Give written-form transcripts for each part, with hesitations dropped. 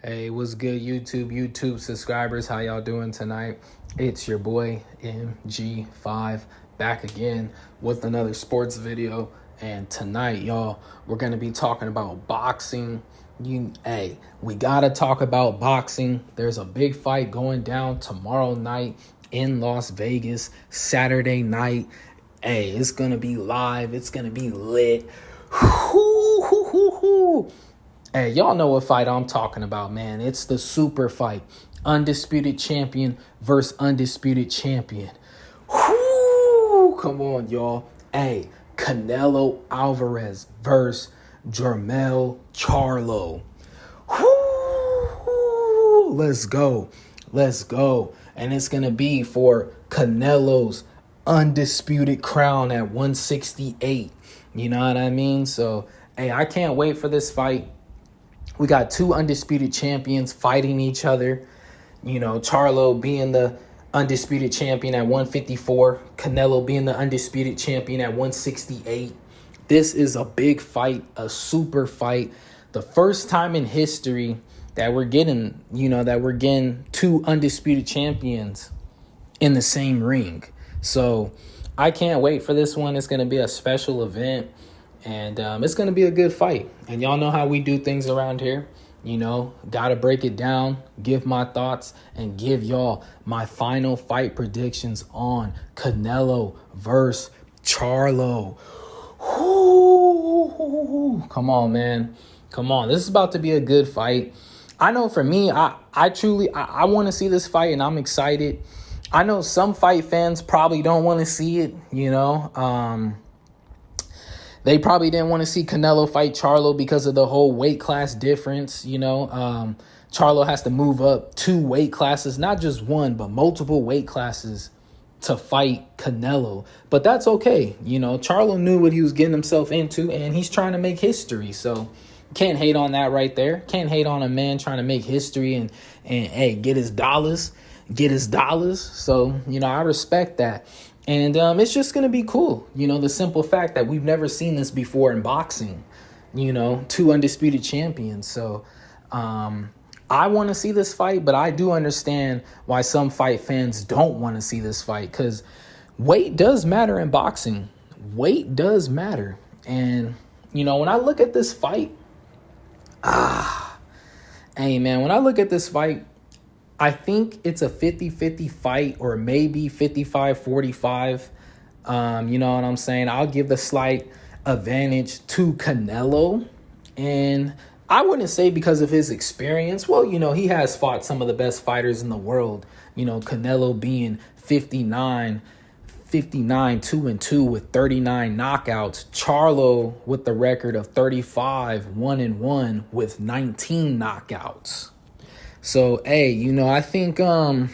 Hey, what's good, YouTube subscribers? How y'all doing tonight? It's your boy MG5 back again with another sports video. And tonight, y'all, we're gonna be talking about boxing. We gotta talk about boxing. There's a big fight going down tomorrow night in Las Vegas, Saturday night. It's gonna be live. It's gonna be lit. Hey, y'all know what fight I'm talking about, man. It's the super fight. Undisputed champion versus undisputed champion. Whoo! Come on, y'all. Hey, Canelo Alvarez versus Jermell Charlo. Whoo! Let's go. Let's go. And it's going to be for Canelo's undisputed crown at 168. You know what I mean? So, hey, I can't wait for this fight. We got two undisputed champions fighting each other. You know, Charlo being the undisputed champion at 154. Canelo being the undisputed champion at 168. This is a big fight, a super fight. The first time in history that we're getting, two undisputed champions in the same ring. So I can't wait for this one. It's going to be a special event. And it's going to be a good fight. And y'all know how we do things around here. You know, got to break it down, give my thoughts, and give y'all my final fight predictions on Canelo versus Charlo. Ooh, come on, man. Come on. This is about to be a good fight. I know for me, I truly want to see this fight, and I'm excited. I know some fight fans probably don't want to see it, They probably didn't want to see Canelo fight Charlo because of the whole weight class difference. Charlo has to move up 2 weight classes, not just one, but multiple weight classes to fight Canelo. But that's okay. Charlo knew what he was getting himself into, and he's trying to make history. So can't hate on that right there. Can't hate on a man trying to make history and hey, get his dollars. So, I respect that. And it's just going to be cool. The simple fact that we've never seen this before in boxing, 2 undisputed champions. So I want to see this fight, but I do understand why some fight fans don't want to see this fight, because weight does matter in boxing. Weight does matter. And, when I look at this fight, when I look at this fight, I think it's a 50-50 fight, or maybe 55-45. You know what I'm saying? I'll give the slight advantage to Canelo. And I wouldn't say because of his experience. Well, he has fought some of the best fighters in the world. Canelo being 59, 2-2 with 39 knockouts. Charlo with the record of 35, 1-1 with 19 knockouts. So, I think Canelo,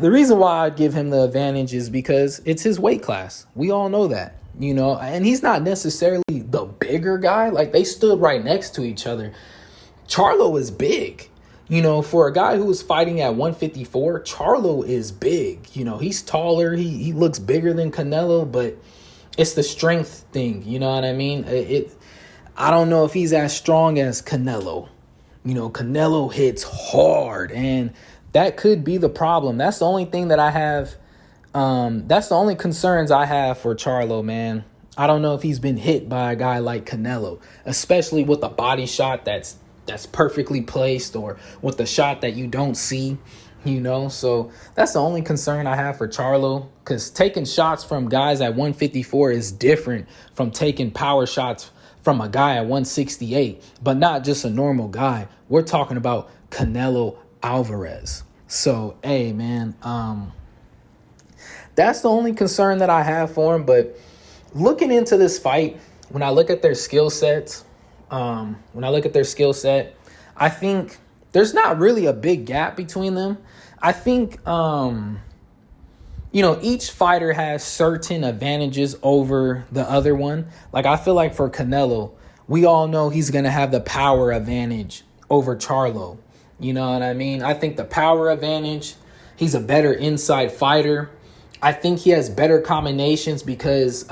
the reason why I give him the advantage is because it's his weight class. We all know that, and he's not necessarily the bigger guy. Like, they stood right next to each other. Charlo is big. For a guy who was fighting at 154, Charlo is big. He's taller. He looks bigger than Canelo, but it's the strength thing. You know what I mean? I don't know if he's as strong as Canelo. Canelo hits hard, and that could be the problem. That's the only thing that I have. That's the only concerns I have for Charlo, man. I don't know if he's been hit by a guy like Canelo, especially with a body shot that's perfectly placed, or with the shot that you don't see, So that's the only concern I have for Charlo, because taking shots from guys at 154 is different from taking power shots from a guy at 168, but not just a normal guy. We're talking about Canelo Alvarez. So, man, that's the only concern that I have for him. But looking into this fight, when I look at their skill sets, I think there's not really a big gap between them. I think, each fighter has certain advantages over the other one. Like, I feel like for Canelo, we all know he's going to have the power advantage over Charlo. You know what I mean? I think the power advantage, he's a better inside fighter. I think he has better combinations because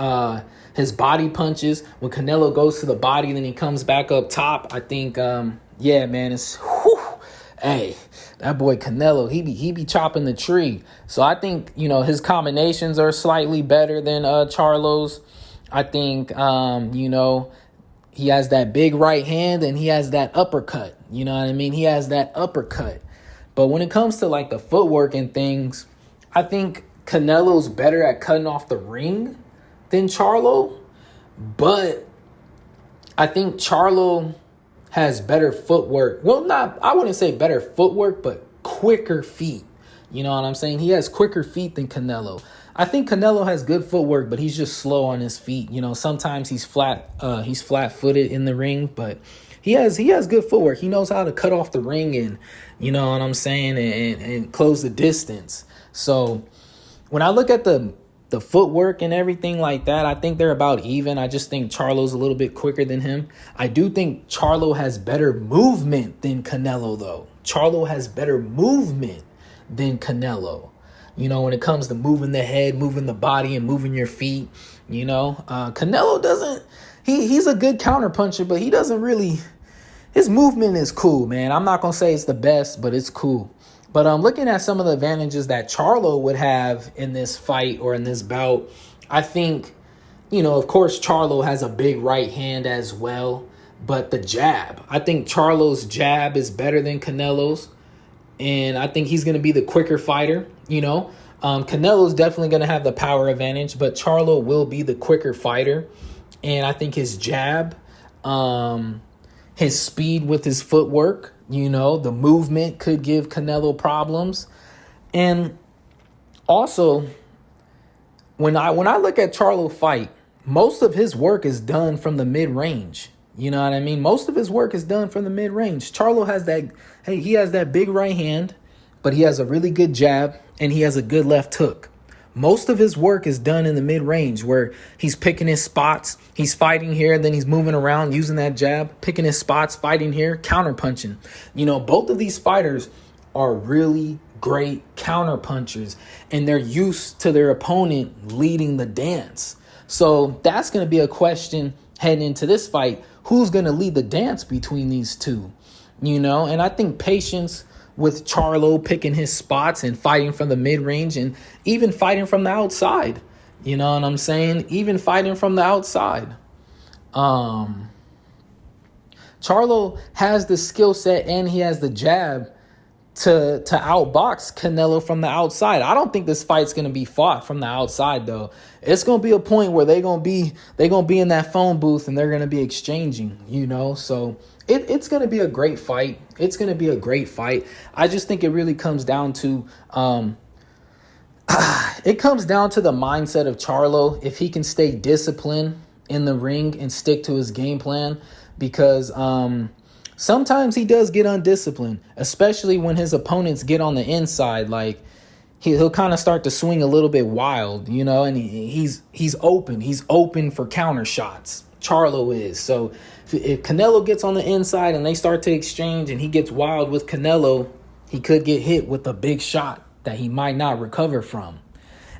his body punches. When Canelo goes to the body, then he comes back up top. I think, yeah, man, it's, whew, hey, that boy Canelo, he be chopping the tree. So I think, his combinations are slightly better than Charlo's. I think, he has that big right hand and he has that uppercut. You know what I mean? He has that uppercut. But when it comes to like the footwork and things, I think Canelo's better at cutting off the ring than Charlo. But I think Charlo has better footwork. Well, I wouldn't say better footwork, but quicker feet. You know what I'm saying? He has quicker feet than Canelo. I think Canelo has good footwork, but he's just slow on his feet. Sometimes he's flat-footed in the ring, but he has good footwork. He knows how to cut off the ring and, you know what I'm saying, and close the distance. So when I look at the footwork and everything like that, I think they're about even. I just think Charlo's a little bit quicker than him. I do think Charlo has better movement than Canelo, though. Charlo has better movement than Canelo. When it comes to moving the head, moving the body, and moving your feet, Canelo doesn't, he's a good counter puncher, but he doesn't really, his movement is cool, man. I'm not going to say it's the best, but it's cool. But looking at some of the advantages that Charlo would have in this fight or in this bout, I think, of course, Charlo has a big right hand as well, but the jab, I think Charlo's jab is better than Canelo's. And I think he's going to be the quicker fighter, Canelo's definitely going to have the power advantage, but Charlo will be the quicker fighter. And I think his jab, his speed with his footwork, the movement could give Canelo problems. And also, when I look at Charlo fight, most of his work is done from the mid-range. You know what I mean? Most of his work is done from the mid-range. Charlo has he has that big right hand, but he has a really good jab and he has a good left hook. Most of his work is done in the mid-range where he's picking his spots. He's fighting here, then he's moving around using that jab, picking his spots, fighting here, counter-punching. Both of these fighters are really great counter-punchers, and they're used to their opponent leading the dance. So that's going to be a question heading into this fight. Who's going to lead the dance between these two? And I think patience with Charlo picking his spots and fighting from the mid-range and even fighting from the outside. You know what I'm saying? Even fighting from the outside. Charlo has the skill set and he has the jab to outbox Canelo from the outside. I don't think this fight's going to be fought from the outside, though. It's going to be a point where they're going to be in that phone booth and they're going to be exchanging, So it's going to be a great fight. It's going to be a great fight. I just think it really comes down to the mindset of Charlo, if he can stay disciplined in the ring and stick to his game plan, because sometimes he does get undisciplined, especially when his opponents get on the inside. Like he'll kind of start to swing a little bit wild, and he's open. He's open for counter shots. Charlo is. So if Canelo gets on the inside and they start to exchange and he gets wild with Canelo, he could get hit with a big shot that he might not recover from.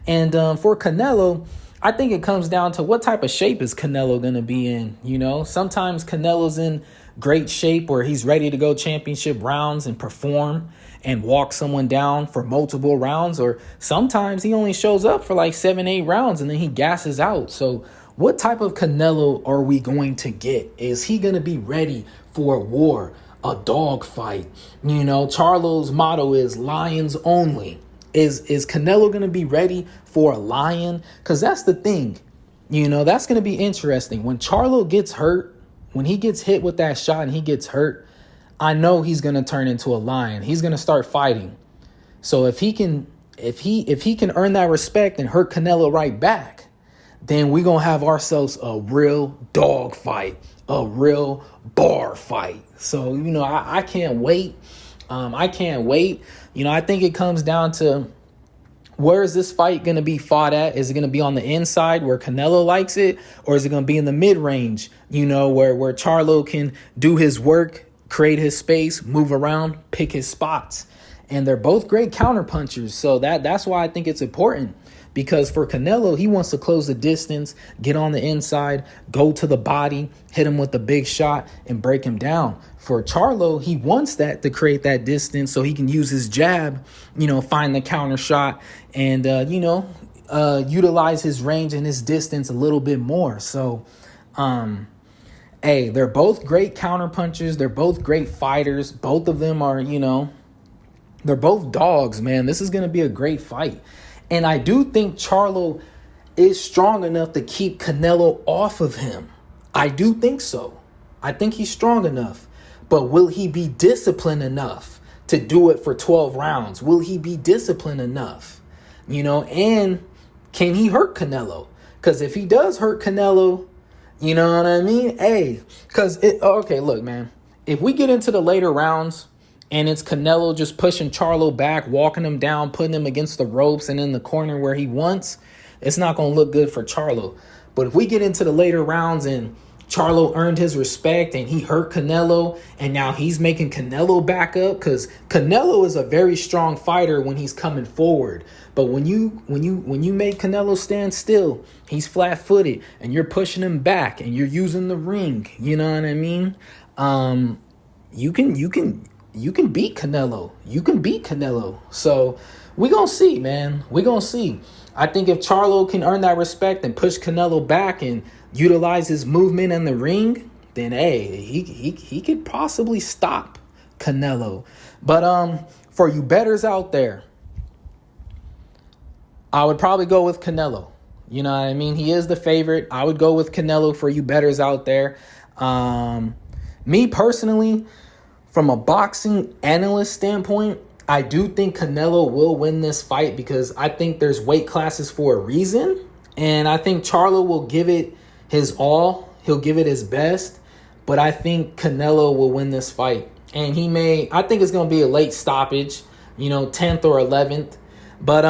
And for Canelo, I think it comes down to what type of shape is Canelo going to be in. Sometimes Canelo's in great shape where he's ready to go championship rounds and perform and walk someone down for multiple rounds. Or sometimes he only shows up for like 7-8 rounds and then he gasses out. So what type of Canelo are we going to get? Is he going to be ready for a war, a dog fight? Charlo's motto is lions only. Is Canelo going to be ready for a lion? Because that's the thing. That's going to be interesting. When Charlo gets hurt, when he gets hit with that shot and he gets hurt, I know he's going to turn into a lion. He's going to start fighting. So if he can earn that respect and hurt Canelo right back, then we're going to have ourselves a real dog fight, a real bar fight. So, I can't wait. I can't wait. I think it comes down to, where is this fight going to be fought at? Is it going to be on the inside where Canelo likes it? Or is it going to be in the mid-range, where Charlo can do his work, create his space, move around, pick his spots? And they're both great counterpunchers. So that's why I think it's important, Because for Canelo, he wants to close the distance, get on the inside, go to the body, hit him with the big shot, and break him down. For Charlo, he wants that to create that distance so he can use his jab, find the counter shot and, utilize his range and his distance a little bit more. So, hey, they're both great counter punchers. They're both great fighters. Both of them are, they're both dogs, man. This is going to be a great fight. And I do think Charlo is strong enough to keep Canelo off of him. I do think so. I think he's strong enough. But will he be disciplined enough to do it for 12 rounds? Will he be disciplined enough? And can he hurt Canelo? Because if he does hurt Canelo, you know what I mean? Hey, okay, look, man. If we get into the later rounds and it's Canelo just pushing Charlo back, walking him down, putting him against the ropes and in the corner where he wants, it's not going to look good for Charlo. But if we get into the later rounds and Charlo earned his respect and he hurt Canelo and now he's making Canelo back up, because Canelo is a very strong fighter when he's coming forward. But when you make Canelo stand still, he's flat-footed and you're pushing him back and you're using the ring. You know what I mean? You can beat Canelo. You can beat Canelo. So we're going to see, man. We're going to see. I think if Charlo can earn that respect and push Canelo back and utilize his movement in the ring, then hey, he could possibly stop Canelo. But for you bettors out there, I would probably go with Canelo. You know what I mean? He is the favorite. I would go with Canelo for you bettors out there. Me personally, from a boxing analyst standpoint, I do think Canelo will win this fight because I think there's weight classes for a reason. And I think Charlo will give it his all. He'll give it his best. But I think Canelo will win this fight. And I think it's going to be a late stoppage, 10th or 11th. But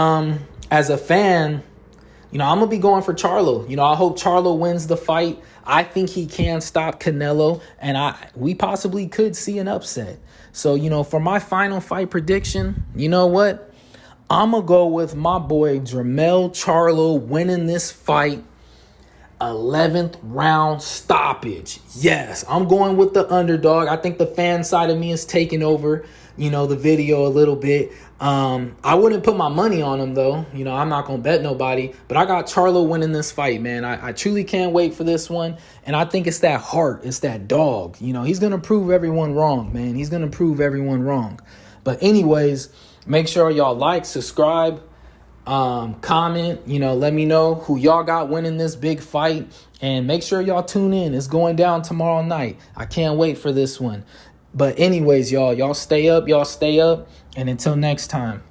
as a fan, I'm going to be going for Charlo. I hope Charlo wins the fight. I think he can stop Canelo. And we possibly could see an upset. So, for my final fight prediction, you know what? I'm going to go with my boy Jermell Charlo winning this fight, 11th round stoppage. Yes, I'm going with the underdog. I think the fan side of me is taking over, the video a little bit. I wouldn't put my money on him, though. I'm not going to bet nobody. But I got Charlo winning this fight, man. I truly can't wait for this one. And I think it's that heart. It's that dog. He's going to prove everyone wrong, man. He's going to prove everyone wrong. But anyways, make sure y'all like, subscribe, comment. Let me know who y'all got winning this big fight. And make sure y'all tune in. It's going down tomorrow night. I can't wait for this one. But anyways, y'all stay up. And until next time.